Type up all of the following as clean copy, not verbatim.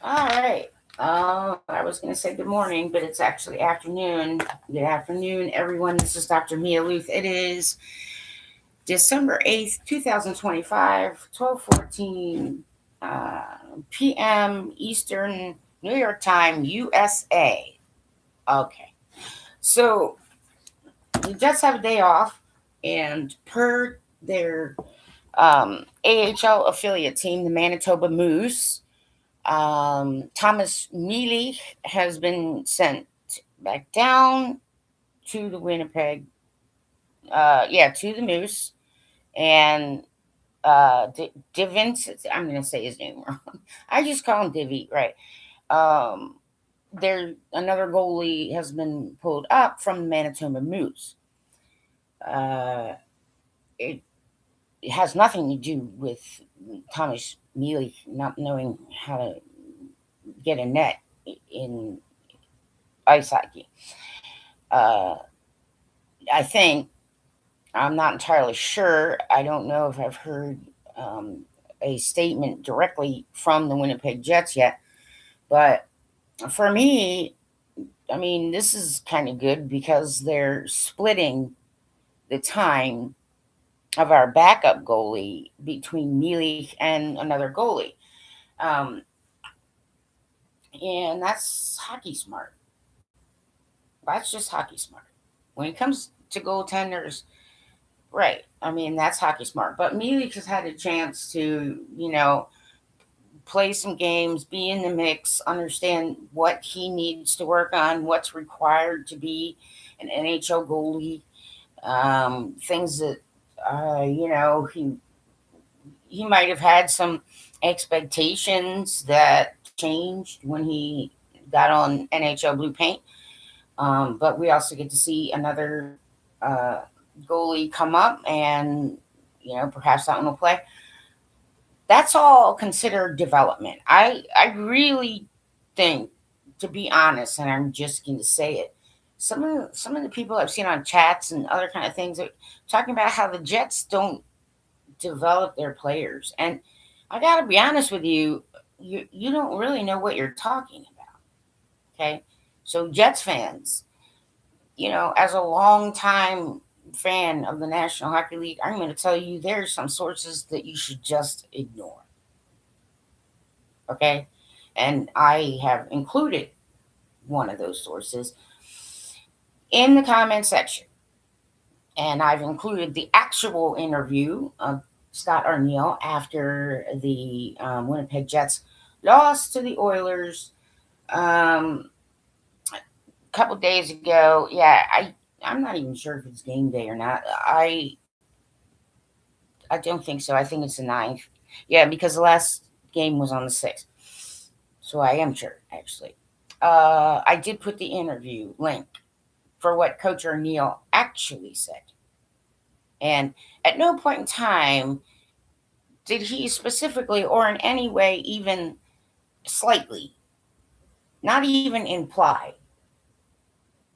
All right. I was going to say good morning, but it's actually afternoon. Good afternoon, everyone. This is Dr. Mia Lueth. It is December 8th, 2025, 12:14 p.m. Eastern New York time, USA. Okay. So the Jets have a day off, and per their AHL affiliate team, the Manitoba Moose, Thomas Mealy has been sent back down to the Winnipeg, to the Moose, and Divins. I'm going to say his name wrong. I just call him Divvy, right? Um, there, another goalie has been pulled up from the Manitoba Moose. Uh, it, it has nothing to do with Thomas Mealy not knowing how to get a net in ice hockey. Uh, I think I'm not entirely sure. I don't know if I've heard um, a statement directly from the Winnipeg Jets yet, but for me, I mean, this is kind of good because they're splitting the time of our backup goalie between Mealy and another goalie. Um, and that's hockey smart. That's just hockey smart. When it comes to goaltenders, right. I mean, that's hockey smart. But Mealy has had a chance to, play some games, be in the mix, understand what he needs to work on, what's required to be an NHL goalie, things that, he might have had some expectations that changed when he got on NHL blue paint. But we also get to see another uh, goalie come up, and perhaps that one will play. That's all considered development. I really think, to be honest, and I'm just going to say it. Some of the people I've seen on chats and other kind of things are talking about how the Jets don't develop their players, and I got to be honest with you, you don't really know what you're talking about. Okay, so Jets fans, as a long time fan of the National Hockey League, I'm going to tell you there's some sources that you should just ignore. Okay, and I have included one of those sources in the comment section, and I've included the actual interview of Scott Arniel after the Winnipeg Jets lost to the Oilers a couple days ago. Yeah, I'm not even sure if it's game day or not. I don't think so. I think it's the ninth. Yeah, because the last game was on the 6th. So I am sure, actually. I did put the interview link for what Coach O'Neill actually said. And at no point in time did he specifically or in any way, even slightly, not even imply,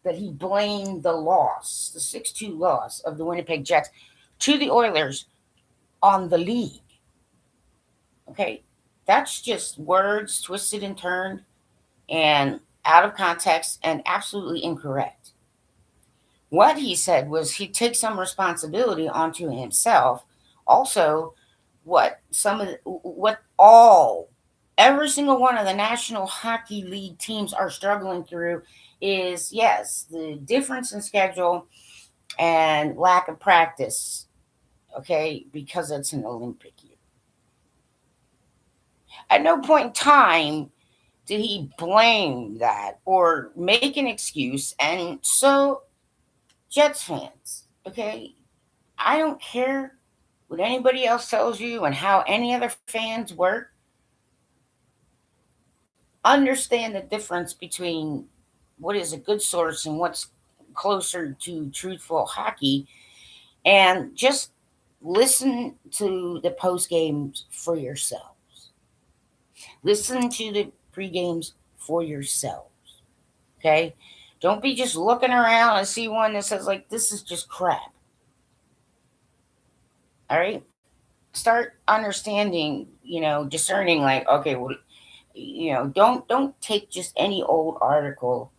that he blamed the loss, the 6-2 loss of the Winnipeg Jets to the Oilers on the league. Okay? That's just words twisted and turned and out of context and absolutely incorrect. What he said was he takes some responsibility onto himself. Also, what all every single one of the National Hockey League teams are struggling through is, yes, the difference in schedule and lack of practice. Okay, because it's an Olympic year. At no point in time did he blame that or make an excuse. And so, Jets fans, okay, I don't care what anybody else tells you and how any other fans work. Understand the difference between what is a good source and what's closer to truthful hockey, and just listen to the post games for yourselves. Listen to the pre games for yourselves. Okay? Don't be just looking around and see one that says, like, this is just crap. All right? Start understanding, discerning, like, okay, well, don't take just any old article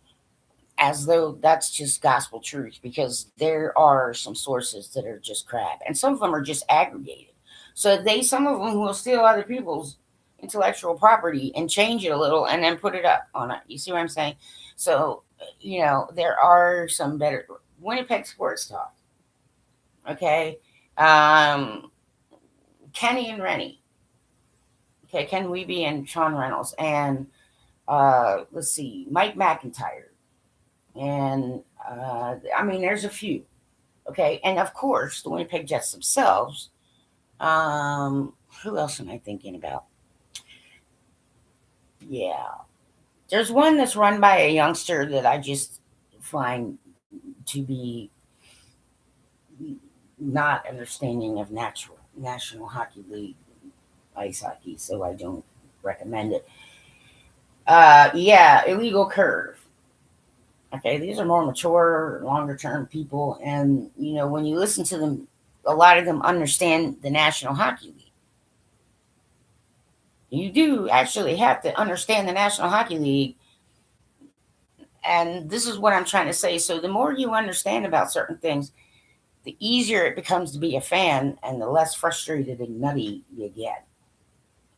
as though that's just gospel truth, because there are some sources that are just crap, and some of them are just aggregated. So some of them will steal other people's intellectual property and change it a little and then put it up on it. You see what I'm saying? So there are some better Winnipeg sports talk. Okay, um, Kenny and Rennie. Okay, Ken Weeby and Sean Reynolds, and let's see, Mike McIntyre, and there's a few. Okay, and of course the Winnipeg Jets themselves. Who else am I thinking about? Yeah, there's one that's run by a youngster that I just find to be not understanding of National Hockey League ice hockey, so I don't recommend it. Yeah, Illegal Curve. Okay, these are more mature, longer term people, and when you listen to them, a lot of them understand the National Hockey League. You do actually have to understand the National Hockey League, and this is what I'm trying to say. So the more you understand about certain things, the easier it becomes to be a fan, and the less frustrated and nutty you get.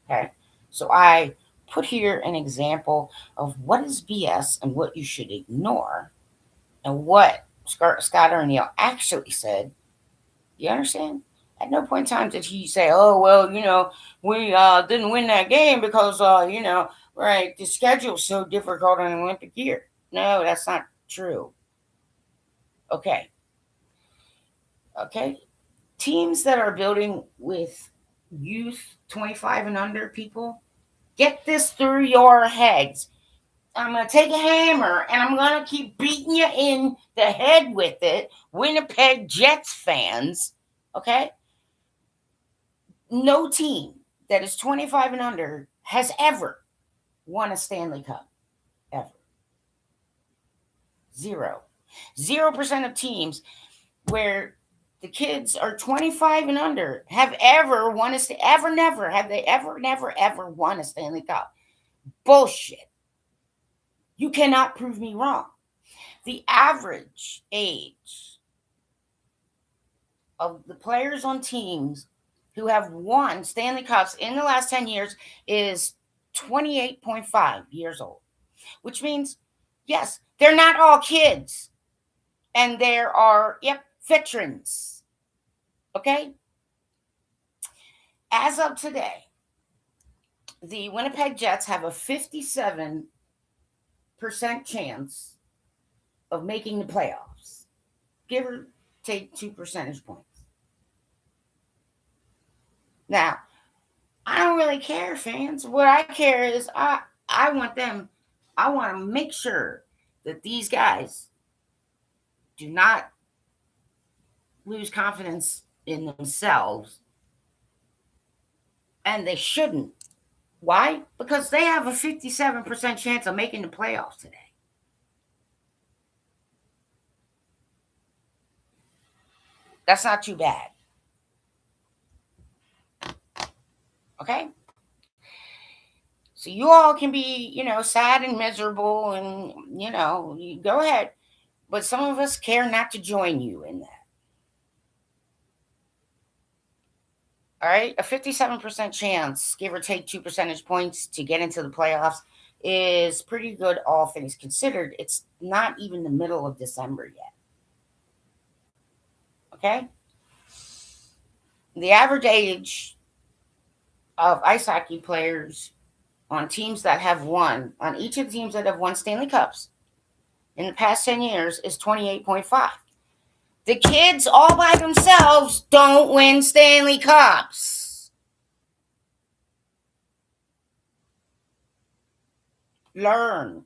Okay, so I put here an example of what is BS and what you should ignore, and what Scott O'Neill actually said. You understand? At no point in time did he say, "Oh well, we didn't win that game because right, the schedule's so difficult in an Olympic year." No, that's not true. Okay, okay. Teams that are building with youth 25 and under people, get this through your heads. I'm going to take a hammer and I'm going to keep beating you in the head with it. Winnipeg Jets fans, okay? No team that is 25 and under has ever won a Stanley Cup. Ever. Zero. 0% of teams where the kids are 25 and under have ever won never have they ever won a Stanley Cup. Bullshit. You cannot prove me wrong. The average age of the players on teams who have won Stanley Cups in the last 10 years is 28.5 years old, which means, yes, they're not all kids. And there are, veterans. Okay? As of today, the Winnipeg Jets have a 57% chance of making the playoffs, give or take 2 percentage points. Now, I don't really care, fans. What I care is I want to make sure that these guys do not lose confidence in themselves, and they shouldn't. Why? Because they have a 57% chance of making the playoffs today. That's not too bad. Okay? So you all can be, sad and miserable and, you go ahead. But some of us care not to join you in that. All right? A 57% chance, give or take 2 percentage points, to get into the playoffs is pretty good, all things considered. It's not even the middle of December yet. Okay? The average age of ice hockey players on teams that have won, on each of the teams that have won Stanley Cups in the past 10 years, is 28.5. The kids all by themselves don't win Stanley Cups. Learn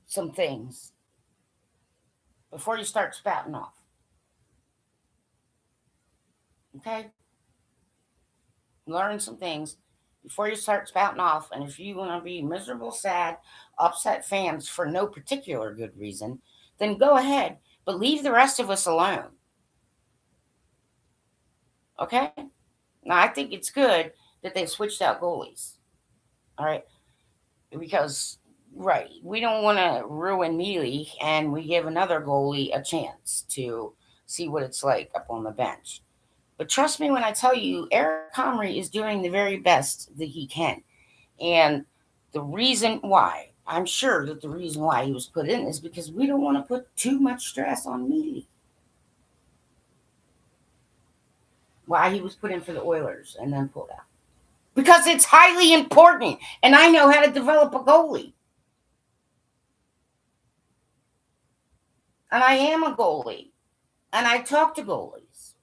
some things before you start spouting off. Okay? Learn some things before you start spouting off. And if you want to be miserable, sad, upset fans for no particular good reason, then go ahead. But leave the rest of us alone. Okay? Now, I think it's good that they switched out goalies. All right, because right, we don't want to ruin Mealy, and we give another goalie a chance to see what it's like up on the bench. But trust me when I tell you, Eric Comrie is doing the very best that he can. And the reason why, I'm sure that the reason why he was put in is because we don't want to put too much stress on Mealy. Why he was put in for the Oilers and then pulled out. Because it's highly important, and I know how to develop a goalie. And I am a goalie, and I talk to goalies.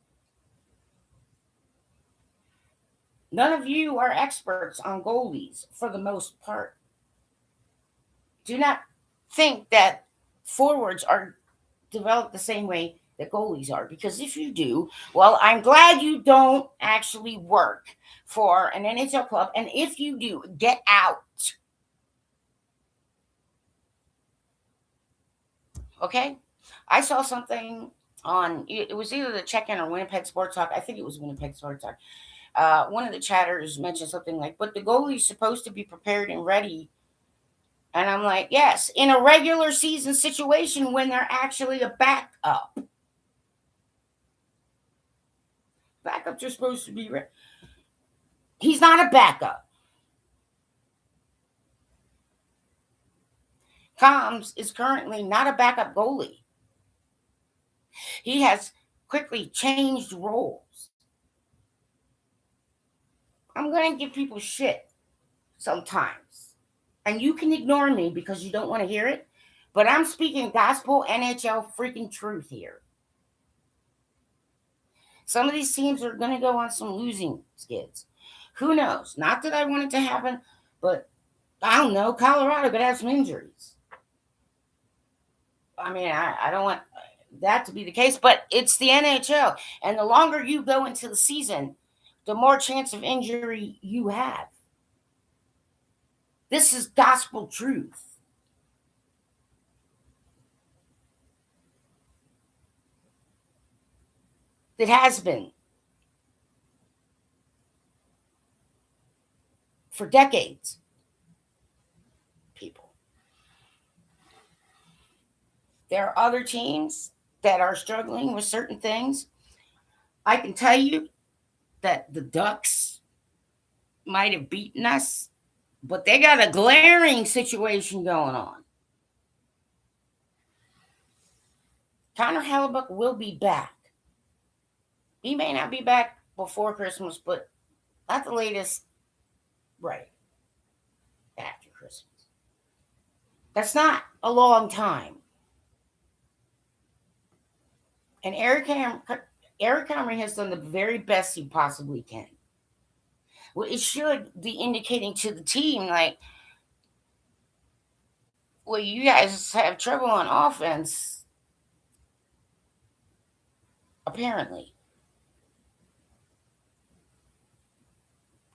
None of you are experts on goalies for the most part. Do not think that forwards are developed the same way that goalies are, because if you do, well, I'm glad you don't actually work for an NHL club, and if you do, get out. Okay? I saw something on, it was either the check-in or Winnipeg Sports Talk. I think it was Winnipeg Sports Talk. One of the chatters mentioned something like, but the goalie's supposed to be prepared and ready. And I'm like, yes, in a regular season situation when they're actually a backup. Backups are supposed to be ready. He's not a backup. Combs is currently not a backup goalie. He has quickly changed roles. I'm going to give people shit sometimes. And you can ignore me because you don't want to hear it. But I'm speaking gospel NHL freaking truth here. Some of these teams are going to go on some losing skids. Who knows? Not that I want it to happen, but I don't know. Colorado could have some injuries. I mean, I don't want that to be the case, but it's the NHL. And the longer you go into the season, the more chance of injury you have. This is gospel truth. It has been for decades, people. There are other teams that are struggling with certain things. I can tell you that the Ducks might have beaten us, but they got a glaring situation going on. Connor Hellebuck will be back. He may not be back before Christmas, but at the latest, right after Christmas. That's not a long time. And Eric Comrie has done the very best he possibly can. Well, it should be indicating to the team, like, well, you guys have trouble on offense, apparently.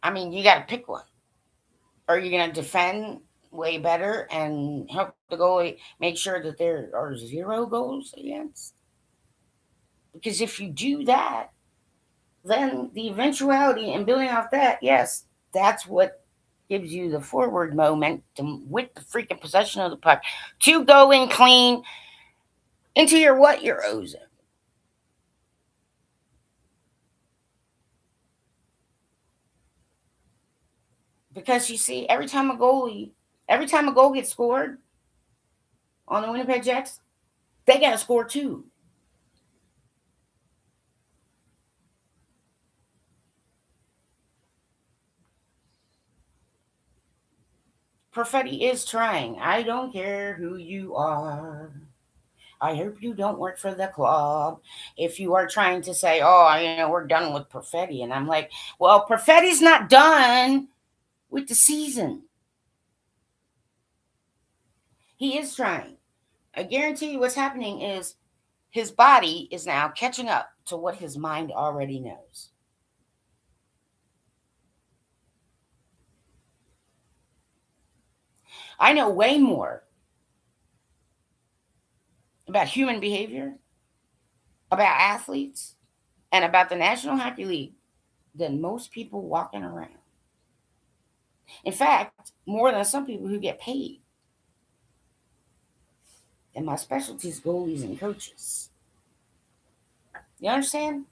I mean, you got to pick one. Are you going to defend way better and help the goalie make sure that there are 0 goals against? Because if you do that, then the eventuality and building off that, yes, that's what gives you the forward momentum with the freaking possession of the puck to go and clean into your what? Your ozone. Because you see, every time a goal gets scored on the Winnipeg Jets, they got to score too. Perfetti is trying. I don't care who you are. I hope you don't work for the club. If you are trying to say, oh, we're done with Perfetti. And I'm like, well, Perfetti's not done with the season. He is trying. I guarantee you what's happening is his body is now catching up to what his mind already knows. I know way more about human behavior, about athletes, and about the National Hockey League than most people walking around. In fact, more than some people who get paid. And my specialty is goalies and coaches. You understand?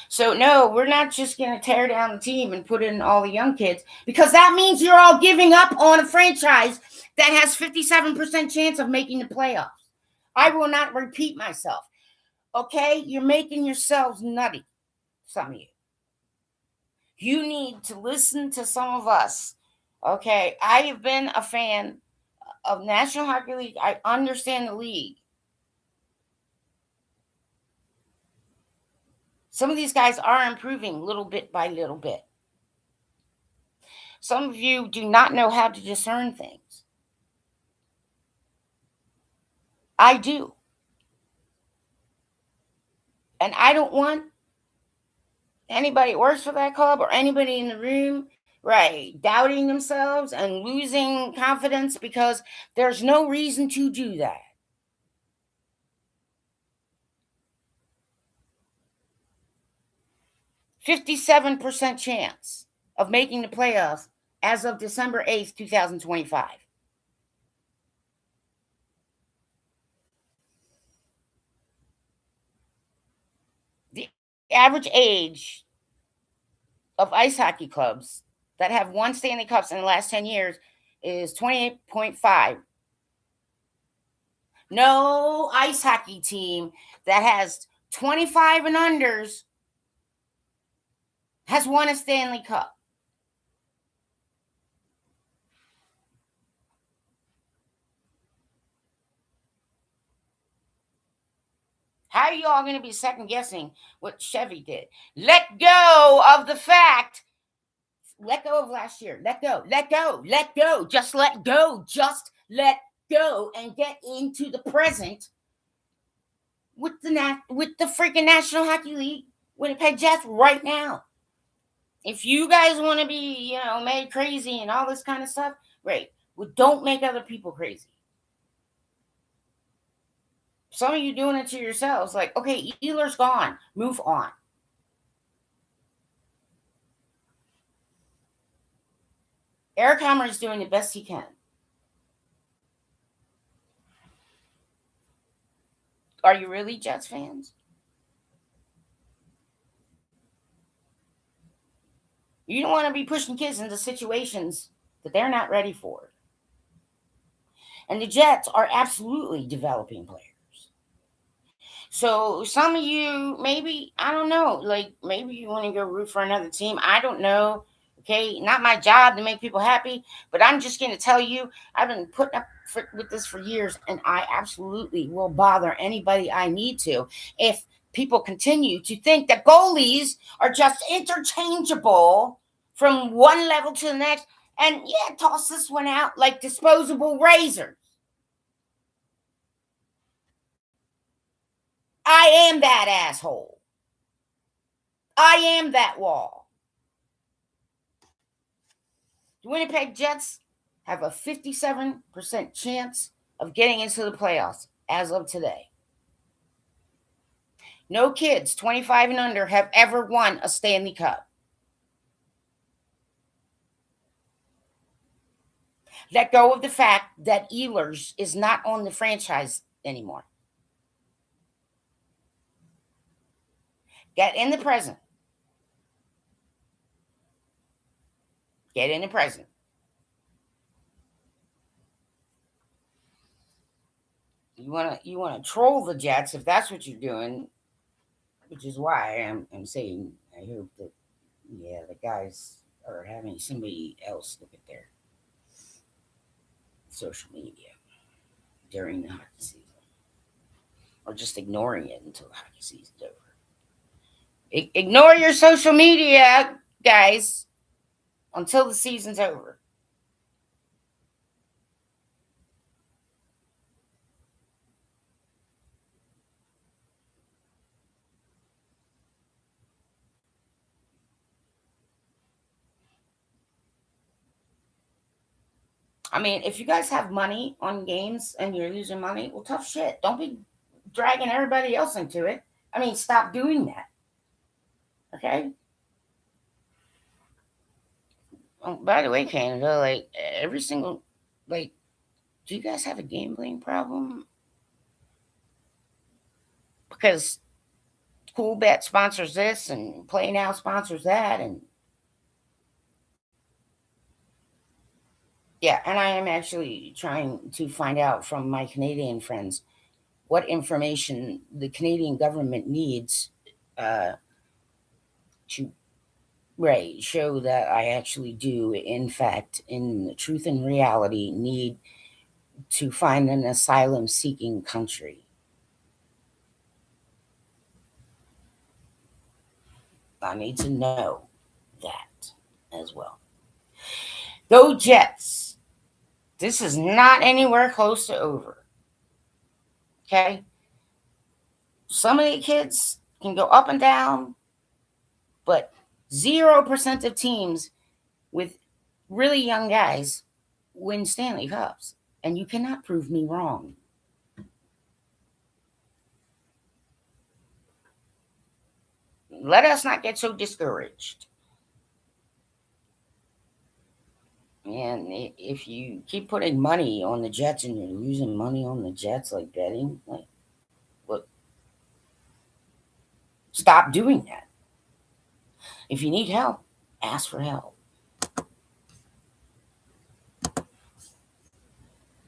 So no, we're not just going to tear down the team and put in all the young kids, because that means you're all giving up on a franchise that has 57% chance of making the playoffs. I will not repeat myself. Okay? You're making yourselves nutty, some of you. You need to listen to some of us. Okay? I have been a fan of National Hockey League. I understand the league. Some of these guys are improving little bit by little bit. Some of you do not know how to discern things. I do. And I don't want anybody that works for that club or anybody in the room, right, doubting themselves and losing confidence, because there's no reason to do that. %57 chance of making the playoffs as of December 8th, 2025. The average age of ice hockey clubs that have won Stanley Cups in the last 10 years is 28.5. No ice hockey team that has 25 and unders has won a Stanley Cup. How are you all going to be second guessing what Chevy did? Let go of the fact. Let go of last year. Let go. Let go. Let go. Just let go. Just let go and get into the present with the freaking National Hockey League, Winnipeg Jets right now. If you guys want to be, made crazy and all this kind of stuff, great. Well, don't make other people crazy. Some of you doing it to yourselves. Like, okay, Ealer's gone. Move on. Eric Hammer is doing the best he can. Are you really Jets fans? You don't want to be pushing kids into situations that they're not ready for. And the Jets are absolutely developing players. So some of you, maybe, I don't know, like maybe you want to go root for another team. I don't know. Okay, not my job to make people happy, but I'm just going to tell you, I've been putting up with this for years, and I absolutely will bother anybody I need to if people continue to think that goalies are just interchangeable from one level to the next, and yeah, toss this one out like disposable razors. I am that asshole. I am that wall. The Winnipeg Jets have a 57% chance of getting into the playoffs as of today. No kids 25 and under have ever won a Stanley Cup. Let go of the fact that Ehlers is not on the franchise anymore. Get in the present. Get in the present. You want to troll the Jets if that's what you're doing, which is why I'm saying I hope that the guys are having somebody else look at their social media during the hockey season, or just ignoring it until the hockey season's over. Ignore your social media, guys, until the season's over. I mean, if you guys have money on games and you're losing money, well, tough shit. Don't be dragging everybody else into it. I mean, stop doing that. Okay? Oh, by the way, Canada, like every single, like, do you guys have a gambling problem? Because Cool Bet sponsors this and Play Now sponsors that, and yeah, and I am actually trying to find out from my Canadian friends what information the Canadian government needs uh, to right show that I actually do, in fact, in truth and reality, need to find an asylum seeking country. I need to know that as well. Go Jets. This is not anywhere close to over. Okay? Some of the kids can go up and down, but 0% of teams with really young guys win Stanley Cups. And you cannot prove me wrong. Let us not get so discouraged. And if you keep putting money on the Jets and you're losing money on the Jets, like betting, like, look, stop doing that. If you need help, ask for help.